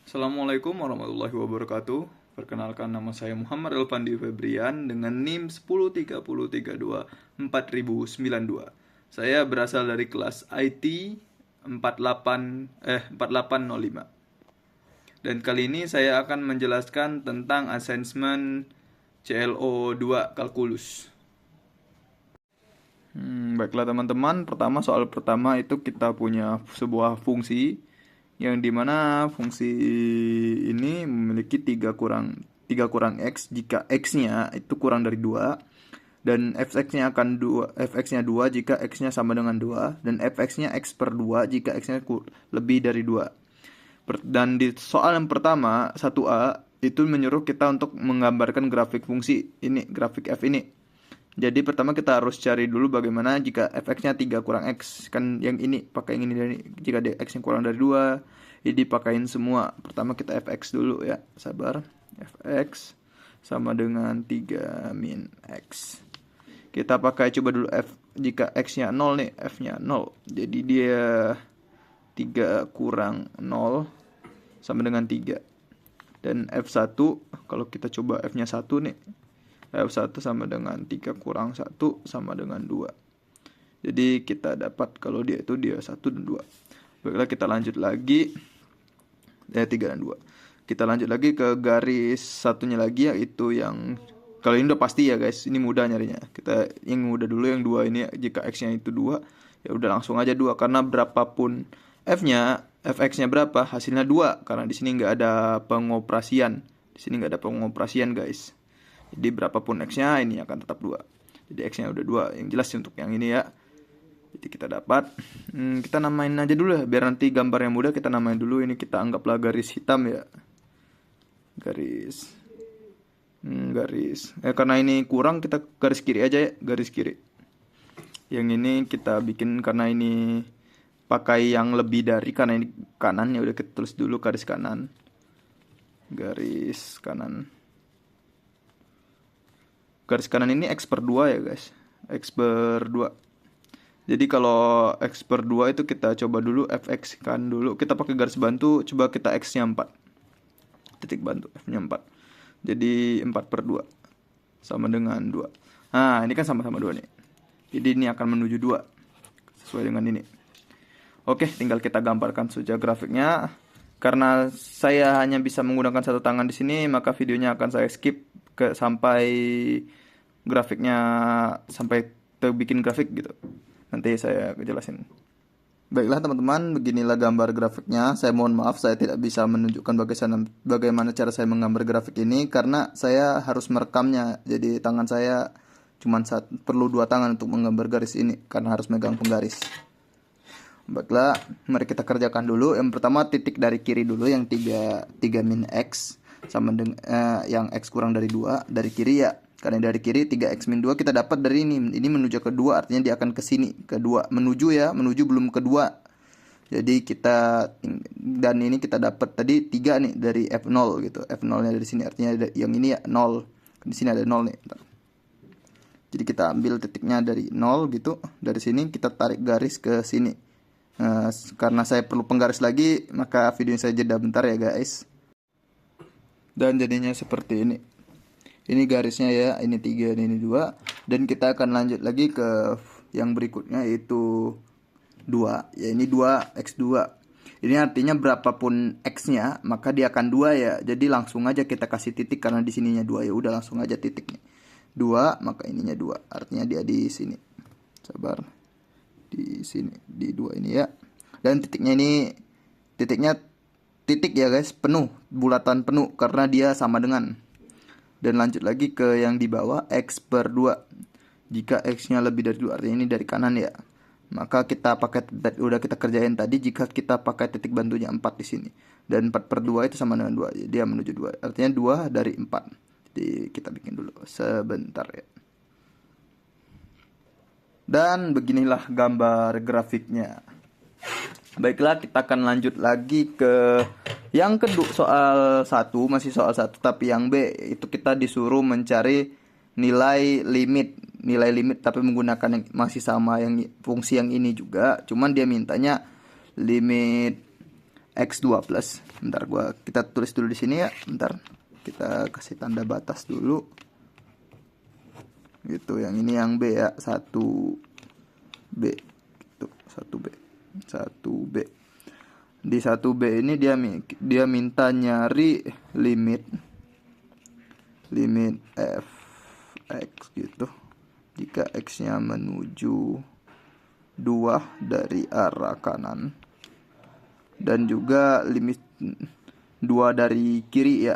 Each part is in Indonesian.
Assalamualaikum warahmatullahi wabarakatuh. Perkenalkan, nama saya Muhammad Elfandi Febrian dengan NIM 1030324092. Saya berasal dari kelas IT 4805. Dan kali ini saya akan menjelaskan tentang assessment CLO 2 kalkulus. Baiklah teman-teman, soal pertama itu kita punya sebuah fungsi yang dimana fungsi ini memiliki 3 kurang X jika X-nya itu kurang dari 2, dan fx-nya 2 jika X-nya sama dengan 2, dan fx-nya X per 2 jika X-nya lebih dari 2. Dan di soal yang pertama 1A itu menyuruh kita untuk menggambarkan grafik fungsi ini, grafik f ini. Jadi pertama kita harus cari dulu bagaimana jika fx-nya 3 kurang x. Kan yang ini pakai yang ini, dan jika x-nya kurang dari 2, jadi pakain semua. Pertama kita fx dulu ya, sabar. Fx sama dengan 3 min x. Kita pakai coba dulu f, jika x-nya 0 nih, f-nya 0. Jadi dia 3 kurang 0 sama dengan 3. Dan f1, kalau kita coba f-nya 1 nih, F1 sama dengan 3 kurang 1 sama dengan 2. Jadi kita dapat kalau dia 1 dan 2. Baiklah, kita lanjut lagi. 3 dan 2. Kita lanjut lagi ke garis satunya lagi, yaitu yang kalau ini udah pasti ya guys, ini mudah nyarinya. Kita yang mudah dulu, yang 2 ini jika X-nya itu 2, ya udah langsung aja 2, karena berapapun F-nya, fx-nya berapa, hasilnya 2, karena di sini nggak ada pengoperasian. Di sini nggak ada pengoperasian guys. Jadi berapapun X-nya ini akan tetap 2. Jadi X-nya udah 2. Yang jelas untuk yang ini ya. Jadi kita dapat. Kita namain aja dulu ya, biar nanti gambarnya mudah. Kita namain dulu. Ini kita anggaplah garis hitam ya. Garis. Karena ini kurang, kita garis kiri aja ya. Garis kiri. Yang ini kita bikin karena ini pakai yang lebih dari, karena ini kanan ya, udah kita tulis dulu garis kanan. Garis kanan. Garis kanan ini X per 2 ya guys. X per 2. Jadi kalau X per 2 itu kita coba dulu fx kan dulu. Kita pakai garis bantu, coba kita X-nya 4. Titik bantu, F-nya 4. Jadi 4 per 2 sama dengan 2. Nah, ini kan sama-sama 2 nih. Jadi ini akan menuju 2. Sesuai dengan ini. Oke, tinggal kita gambarkan saja grafiknya. Karena saya hanya bisa menggunakan satu tangan di sini, maka videonya akan saya skip sampai grafiknya, sampai terbikin grafik gitu. Nanti saya jelasin. Baiklah teman-teman, beginilah gambar grafiknya. Saya mohon maaf saya tidak bisa menunjukkan bagaimana cara saya menggambar grafik ini karena saya harus merekamnya. Jadi tangan saya perlu 2 tangan untuk menggambar garis ini karena harus megang penggaris. Baiklah, mari kita kerjakan dulu. Yang pertama titik dari kiri dulu, yang 3 min X sama dengan yang X kurang dari 2 dari kiri ya. Karena dari kiri 3X min 2 kita dapat dari ini. Ini menuju ke 2, artinya dia akan ke sini. Ke 2, menuju ya, menuju belum ke 2. Jadi kita, dan ini kita dapat tadi 3 nih dari F0 gitu. F0-nya dari sini, artinya yang ini ya 0. Di sini ada 0 nih. Jadi kita ambil titiknya dari 0 gitu. Dari sini kita tarik garis ke sini. Karena saya perlu penggaris lagi, maka video saya jeda bentar ya guys. Dan jadinya seperti ini. Ini garisnya ya, ini 3 dan ini 2. Dan kita akan lanjut lagi ke yang berikutnya, yaitu 2. Ya ini 2x2. Ini artinya berapapun x-nya, maka dia akan 2 ya. Jadi langsung aja kita kasih titik karena di sininya 2 ya. Udah langsung aja titiknya. 2, maka ininya 2. Artinya dia di sini. Sabar. Di sini, di 2 ini ya. Dan titiknya ini titik ya guys, penuh, bulatan penuh karena dia sama dengan. Dan lanjut lagi ke yang di bawah, X per 2. Jika X-nya lebih dari 2, artinya ini dari kanan ya. Maka kita pakai, udah kita kerjain tadi, jika kita pakai titik bantunya 4 di sini. Dan 4 per 2 itu sama dengan 2. Jadi dia menuju 2. Artinya 2 dari 4. Jadi kita bikin dulu sebentar ya. Dan beginilah gambar grafiknya. Baiklah, kita akan lanjut lagi ke yang kedua, soal 1, masih soal 1, tapi yang B itu kita disuruh mencari nilai limit tapi menggunakan yang masih sama yang fungsi yang ini juga, cuman dia mintanya limit X2 plus. Bentar kita tulis dulu di sini ya. Bentar. Kita kasih tanda batas dulu. Gitu, yang ini yang B ya, 1B. Gitu, 1B. 1B. Di 1B ini dia minta nyari limit f(x) gitu. Jika x-nya menuju 2 dari arah kanan. Dan juga limit 2 dari kiri ya.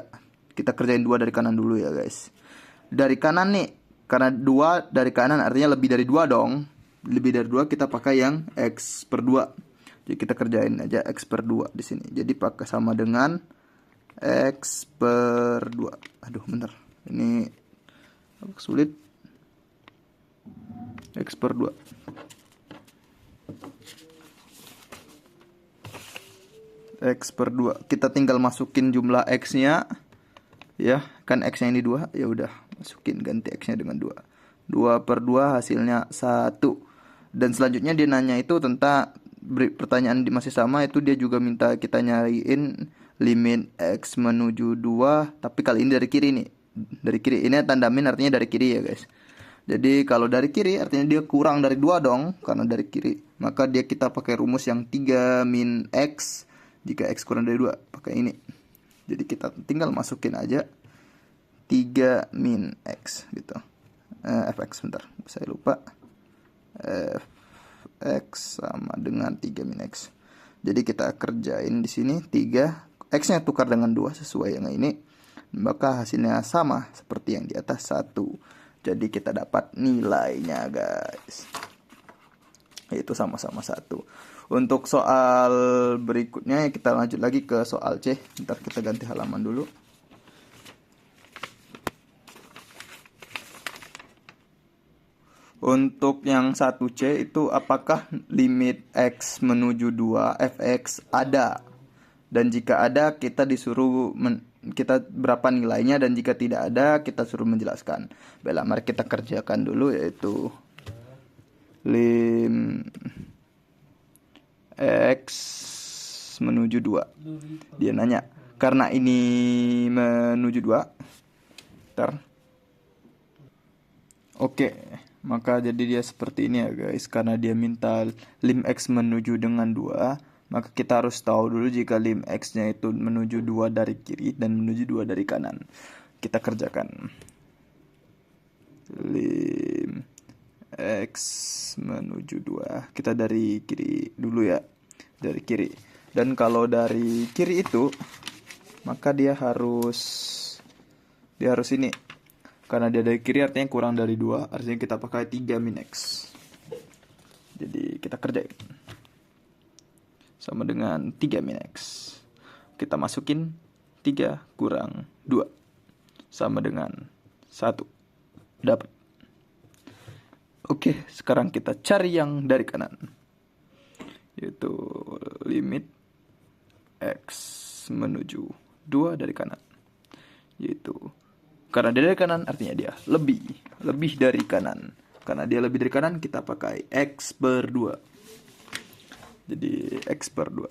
Kita kerjain 2 dari kanan dulu ya guys. Dari kanan nih, karena 2 dari kanan artinya lebih dari 2 dong. Lebih dari 2 kita pakai yang x per 2. Jadi kita kerjain aja x per 2 di sini. Jadi pakai sama dengan x per 2. Aduh bentar, ini agak sulit. X per 2. X per 2. Kita tinggal masukin jumlah x-nya. Ya, kan x-nya ini 2. Ya udah, masukin ganti x-nya dengan 2. 2 per 2 hasilnya 1. Dan selanjutnya dia nanya itu tentang pertanyaan masih sama, itu dia juga minta kita nyariin limit x menuju 2, tapi kali ini dari kiri nih. Dari kiri. Ini tanda min artinya dari kiri ya guys. Jadi kalau dari kiri artinya dia kurang dari 2 dong, karena dari kiri. Maka kita pakai rumus yang 3 min x jika x kurang dari 2, pakai ini. Jadi kita tinggal masukin aja 3 min x gitu. Fx bentar, saya lupa. Fx sama dengan 3 min x. Jadi kita kerjain di sini 3, x-nya tukar dengan 2 sesuai yang ini. Maka hasilnya sama seperti yang di atas 1. Jadi kita dapat nilainya guys. Itu sama-sama 1. Untuk soal berikutnya kita lanjut lagi ke soal C. Ntar kita ganti halaman dulu. Untuk yang 1C itu apakah limit x menuju 2 fx ada? Dan jika ada kita disuruh kita berapa nilainya, dan jika tidak ada kita suruh menjelaskan. Baiklah, mari kita kerjakan dulu, yaitu lim x menuju 2. Dia nanya, karena ini menuju 2. Ntar. Oke, maka jadi dia seperti ini ya guys. Karena dia minta lim x menuju dengan 2, maka kita harus tahu dulu jika lim x-nya itu menuju 2 dari kiri dan menuju 2 dari kanan. Kita kerjakan. Lim x menuju 2. Kita dari kiri dulu ya. Dari kiri. Dan kalau dari kiri itu, maka dia harus ini. Karena dia dari kiri artinya kurang dari 2. Artinya kita pakai 3 min x. Jadi kita kerjain. Sama dengan 3 min x. Kita masukin 3 kurang 2. Sama dengan 1. Dapat. Oke, sekarang kita cari yang dari kanan. Yaitu limit x menuju 2 dari kanan. Yaitu, karena dia dari kanan artinya dia lebih dari kanan. Karena dia lebih dari kanan kita pakai x per 2. Jadi x per 2.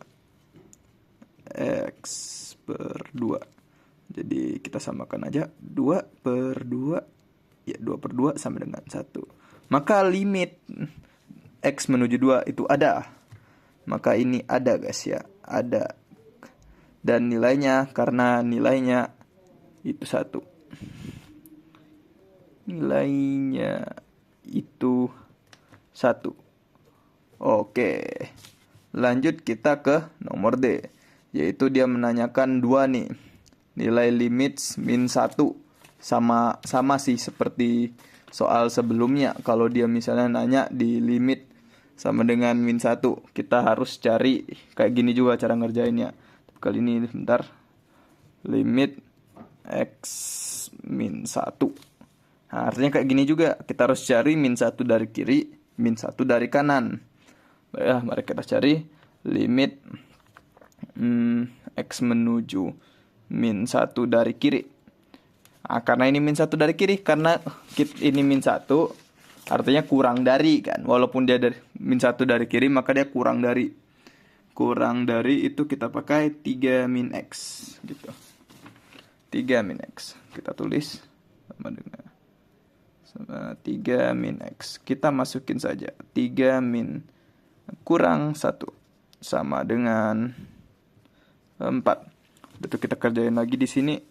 X per 2. Jadi kita samakan aja 2 per 2. Ya 2 per 2 sama dengan 1. Maka limit x menuju 2 itu ada. Maka ini ada guys ya. Ada. Dan nilainya, karena nilainya itu 1. Nilainya itu 1. Oke. Lanjut kita ke nomor D. Yaitu dia menanyakan 2 nih. Nilai limit min 1. Sama sih seperti soal sebelumnya. Kalau dia misalnya nanya di limit sama dengan min 1, kita harus cari kayak gini juga cara ngerjainnya. Kali ini bentar. Limit x min 1. Nah, artinya kayak gini juga. Kita harus cari min 1 dari kiri, min 1 dari kanan. Baiklah, mari kita cari limit x menuju min 1 dari kiri. Nah, karena ini min 1 dari kiri, karena ini min 1 artinya kurang dari kan. Walaupun dia dari min 1 dari kiri, maka dia kurang dari. kurang dari itu kita pakai 3 min X gitu. 3 min X kita tulis sama 3 min X. Kita masukin saja 3 min kurang 1 sama dengan 4. Itu kita kerjain lagi di sini.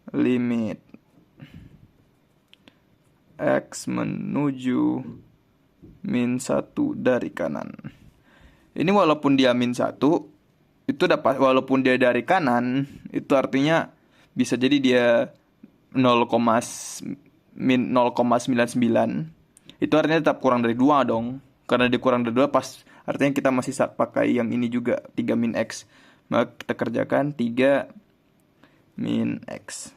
Limit X menuju min 1 dari kanan. Ini walaupun dia min 1, itu dapat, walaupun dia dari kanan, itu artinya bisa jadi dia 0, min 0,99. Itu artinya tetap kurang dari 2 dong. Karena dia kurang dari 2 pas artinya kita masih pakai yang ini juga 3 min X. Maka kita kerjakan 3 min X.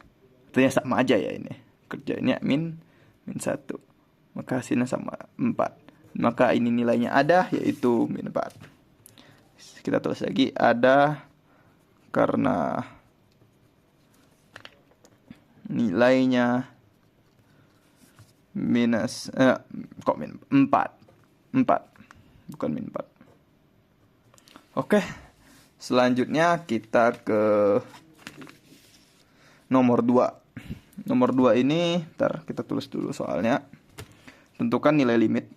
Artinya sama aja ya ini. Kerjanya min 1. Maka hasilnya sama 4. Maka ini nilainya ada, yaitu min 4. Kita tulis lagi, ada karena nilainya minus kok min 4. 4 bukan min 4. Oke. Selanjutnya kita ke nomor 2. Nomor 2 ini ntar kita tulis dulu soalnya. Tentukan nilai limit.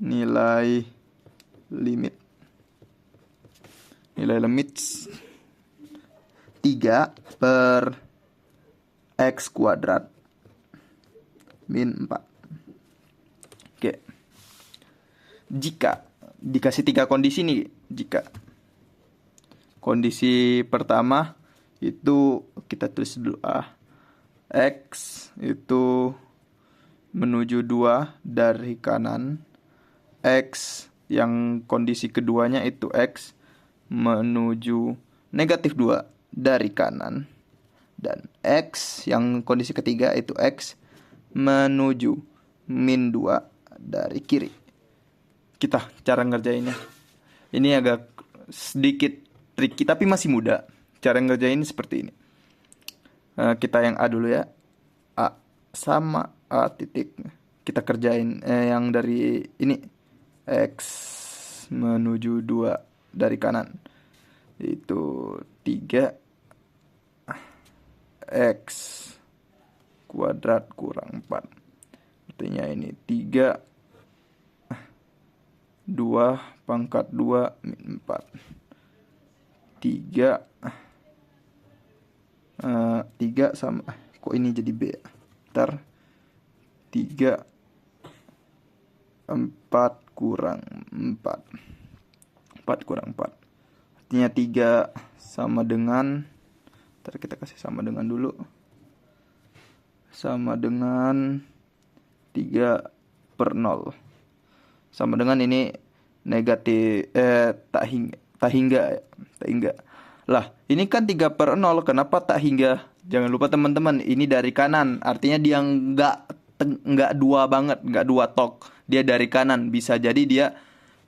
Nilai limit 3 per X kuadrat min 4. Oke. Jika dikasih 3 kondisi nih, jika kondisi pertama itu kita tulis dulu X itu menuju 2 dari kanan. X yang kondisi keduanya itu X menuju negatif 2 dari kanan. Dan X yang kondisi ketiga itu X menuju min 2 dari kiri. Kita cara ngerjainnya. Ini agak sedikit tricky tapi masih mudah. Cara ngerjain seperti ini. Kita yang A dulu ya. A sama A titik. Kita kerjain yang dari ini. X menuju 2 dari kanan. Itu 3 X kuadrat kurang 4. Artinya ini 3 2 pangkat 2 min 4. 3 sama kok ini jadi B ya? Ntar 3 4 kurang 4. 4 kurang 4. Artinya 3 sama dengan, ntar kita kasih sama dengan dulu. Sama dengan 3 per 0. Sama dengan ini negatif tak hingga. Lah, ini kan 3 per 0. Kenapa tak hingga? Jangan lupa teman-teman, ini dari kanan. Artinya dia nggak 2 banget, nggak 2 tok. Dia dari kanan. Bisa jadi dia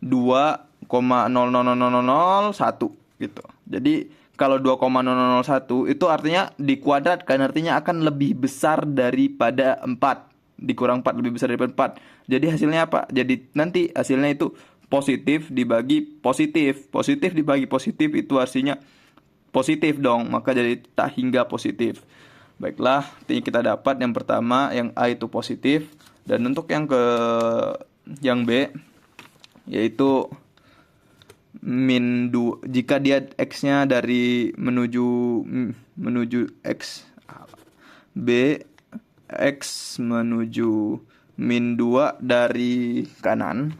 2,00001 gitu. Jadi kalau 2,001 itu artinya dikuadratkan, artinya akan lebih besar daripada 4. Dikurang 4 lebih besar daripada 4. Jadi hasilnya apa? Jadi nanti hasilnya itu positif dibagi positif. Positif dibagi positif itu artinya positif dong. Maka jadi tak hingga positif. Baiklah, artinya kita dapat yang pertama, yang A itu positif. Dan untuk yang B yaitu min 2, jika dia X-nya dari menuju X, B X menuju min 2 dari kanan.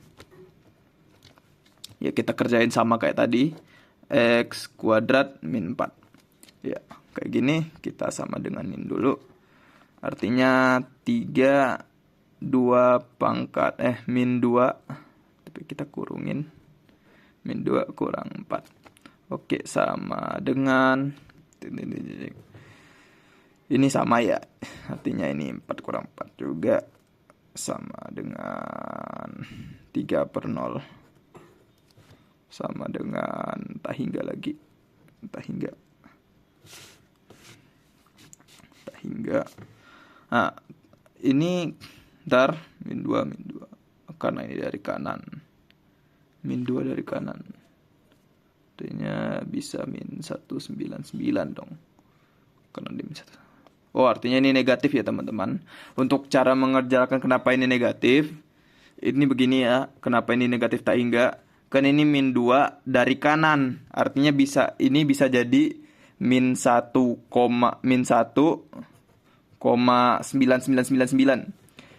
Ya kita kerjain sama kayak tadi. X kuadrat min 4. Ya kayak gini, kita sama denganin dulu. Artinya 3 2 pangkat min 2, tapi kita kurungin, min 2 kurang 4. Oke, sama dengan ini sama ya. Artinya ini 4 kurang 4 juga sama dengan 3 per 0. Sama dengan tak hingga lagi. Tak hingga. Nah, ini ntar min 2. karena ini dari kanan. Min 2 dari kanan. Artinya bisa min 199 dong. Karena di min 1. Oh, artinya ini negatif ya teman-teman. Untuk cara mengerjakan kenapa ini negatif, ini begini ya. Kenapa ini negatif tak hingga? Kan ini min 2 dari kanan. Artinya ini bisa jadi min 1,9999.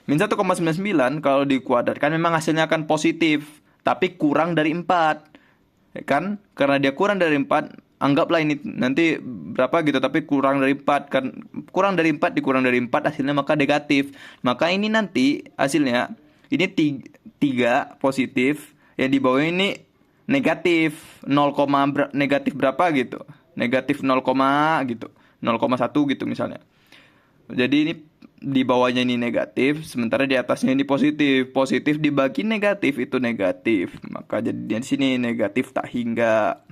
Min 1,99 kalau dikuadratkan memang hasilnya akan positif, tapi kurang dari 4. Ya kan? Karena dia kurang dari 4, anggaplah ini nanti berapa gitu, tapi kurang dari 4 kan, kurang dari 4 dikurang dari 4 hasilnya maka negatif. Maka ini nanti hasilnya ini 3 positif, yang di bawah ini negatif 0, negatif berapa gitu. Negatif 0, gitu. 0,1 gitu misalnya. Jadi ini di bawahnya ini negatif, sementara di atasnya ini positif. Positif dibagi negatif itu negatif. Maka jadi di sini negatif tak hingga.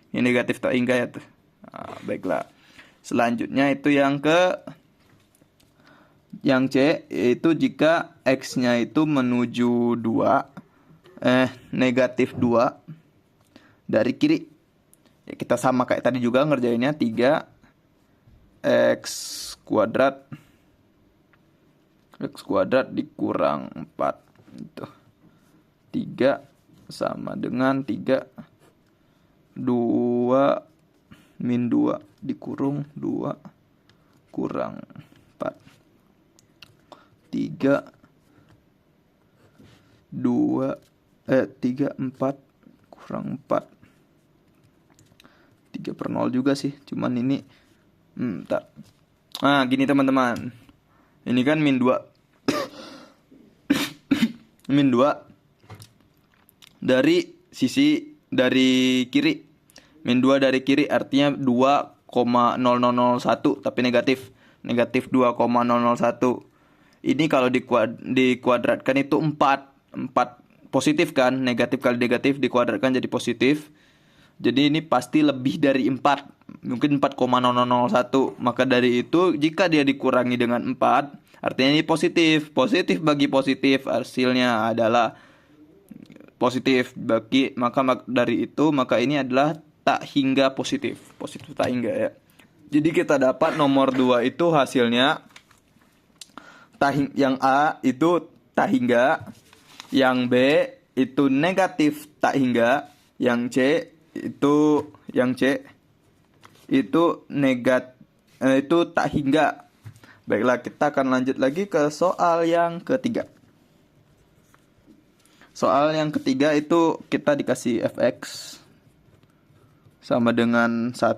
Ini negatif tak hingga ya tuh. Nah, baiklah. Selanjutnya itu yang C, itu jika X-nya itu menuju 2, negatif 2 dari kiri. Ya, kita sama kayak tadi juga ngerjainnya 3 X kuadrat dikurang 4 itu 3 sama dengan 2 min 2 dikurung 2 kurang 4. 3 4 kurang 4. 3 per 0 juga sih, cuman ini bentar. Nah, gini teman-teman. Ini kan min 2. Min 2 dari kiri. Min 2 dari kiri artinya 2,0001 tapi negatif. Negatif 2,001. Ini kalau dikuadratkan itu 4 positif kan? Negatif kali negatif dikuadratkan jadi positif. Jadi ini pasti lebih dari 4, mungkin 4,001. Maka dari itu jika dia dikurangi dengan 4, artinya ini positif. Positif bagi positif hasilnya adalah positif. Maka dari itu maka ini adalah tak hingga positif. Positif tak hingga ya. Jadi kita dapat nomor 2 itu hasilnya yang A itu tak hingga, yang B itu negatif tak hingga, yang C itu itu tak hingga. Baiklah, kita akan lanjut lagi ke soal yang ketiga. Soal yang ketiga itu kita dikasih fx sama dengan 1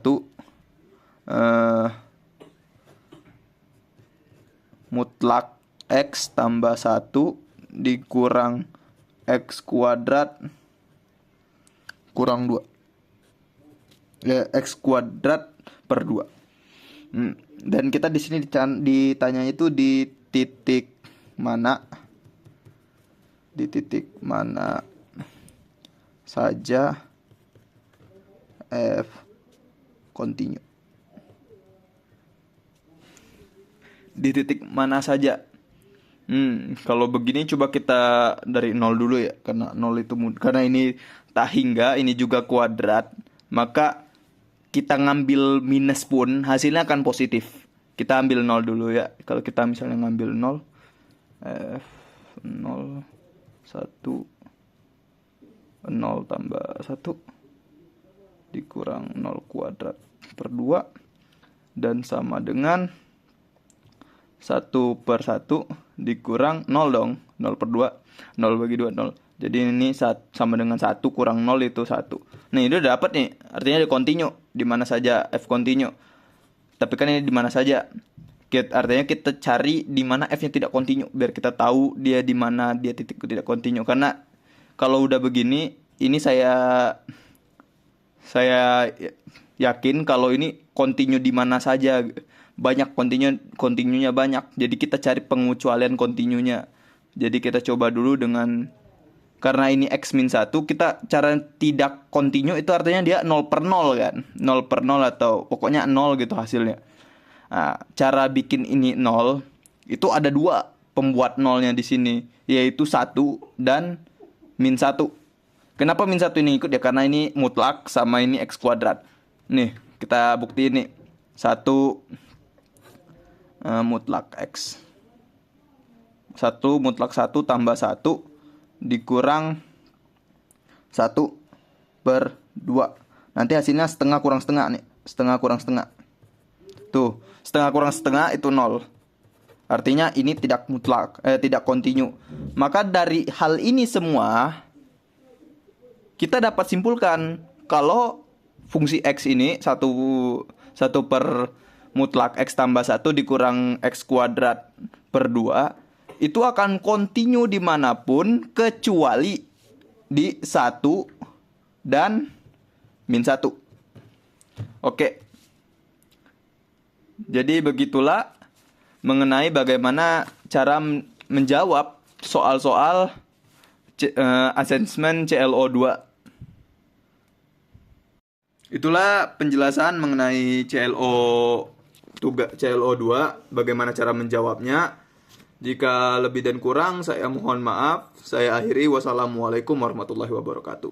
mutlak x tambah 1 dikurang x kuadrat kurang 2. Ya, x kuadrat per 2. Dan kita di sini ditanya itu di titik mana saja f continue. Di titik mana saja. Kalau begini coba kita dari 0 dulu ya, karena 0 itu karena ini tak hingga, ini juga kuadrat, maka kita ngambil minus pun hasilnya akan positif. Kita ambil 0 dulu ya. Kalau kita misalnya ngambil 0 0 1 0 tambah 1 dikurang 0 kuadrat per 2 dan sama dengan 1 per 1 dikurang 0 dong. 0 per 2, 0 bagi 2, 0. Jadi ini sama dengan 1 kurang 0 itu 1. Nah, ini udah dapat nih. Artinya dia continue di mana saja f continue. Tapi kan ini di mana saja. Artinya kita cari di mana f-nya tidak continue biar kita tahu dia di mana dia titik tidak continue. Karena kalau udah begini, ini saya yakin kalau ini continue di mana saja. Banyak continue-nya banyak. Jadi kita cari pengecualian continue-nya. Jadi kita coba dulu dengan, karena ini x min 1, kita cara tidak continue itu artinya dia 0 per 0 kan. 0 per 0 atau pokoknya 0 gitu hasilnya. Nah, cara bikin ini 0 itu ada 2. pembuat nolnya di sini, yaitu 1 dan min 1. Kenapa min 1 ini ikut ya? Karena ini mutlak sama ini X kuadrat. Nih, kita buktiin nih. 1 mutlak X. 1 mutlak 1 tambah 1 dikurang 1 per 2. Nanti hasilnya setengah kurang setengah nih. Setengah kurang setengah. Tuh, setengah kurang setengah itu 0. Artinya ini tidak mutlak, tidak kontinu. Maka dari hal ini semua kita dapat simpulkan kalau fungsi X ini 1 per mutlak X tambah 1 dikurang X kuadrat per 2 itu akan kontinu dimanapun kecuali di 1 dan min 1. Oke. Jadi begitulah mengenai bagaimana cara menjawab soal-soal assessment CLO2. Itulah penjelasan mengenai CLO2, bagaimana cara menjawabnya. Jika lebih dan kurang saya mohon maaf. Saya akhiri. Wassalamualaikum warahmatullahi wabarakatuh.